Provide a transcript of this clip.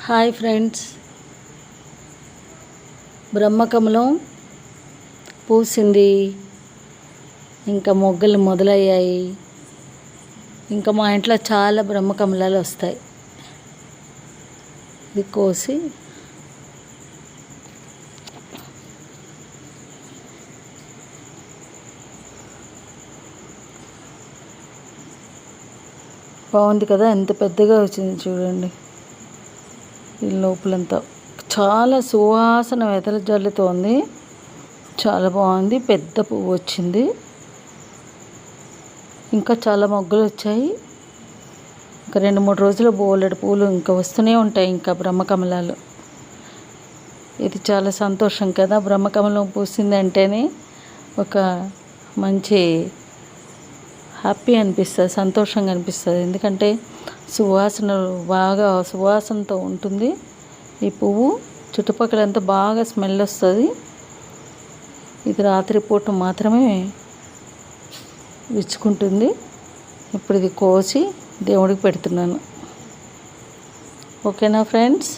Hi friends, బ్రహ్మకమలం పూసింది, ఇంకా మొగ్గలు మొదలయ్యాయి. ఇంకా మా ఇంట్లో చాలా బ్రహ్మకమలాలు వస్తాయి. ఇది కోసి బాగుంది కదా, ఎంత పెద్దగా వచ్చింది చూడండి. ఈ లోపలంతా చాలా సువాసన వెదజల్లుతోంది. చాలా బాగుంది, పెద్ద పువ్వు వచ్చింది. ఇంకా చాలా మొగ్గలు వచ్చాయి. ఇంకా 2-3 రోజులు బోలెడు పూలు ఇంకా వస్తూనే ఉంటాయి. ఇంకా బ్రహ్మకమలాలు, ఇది చాలా సంతోషం కదా. బ్రహ్మకమలం పూసింది అంటేనే ఒక మంచి హ్యాపీ అనిపిస్తుంది, సంతోషంగా అనిపిస్తుంది. ఎందుకంటే బాగా సువాసనతో ఉంటుంది. ఈ పువ్వు చుట్టుపక్కలంతా బాగా స్మెల్ వస్తుంది. ఇది రాత్రిపూట మాత్రమే విచ్చుకుంటుంది. ఇప్పుడు ఇది కోసి దేవుడికి పెడుతున్నాను. ఓకేనా ఫ్రెండ్స్?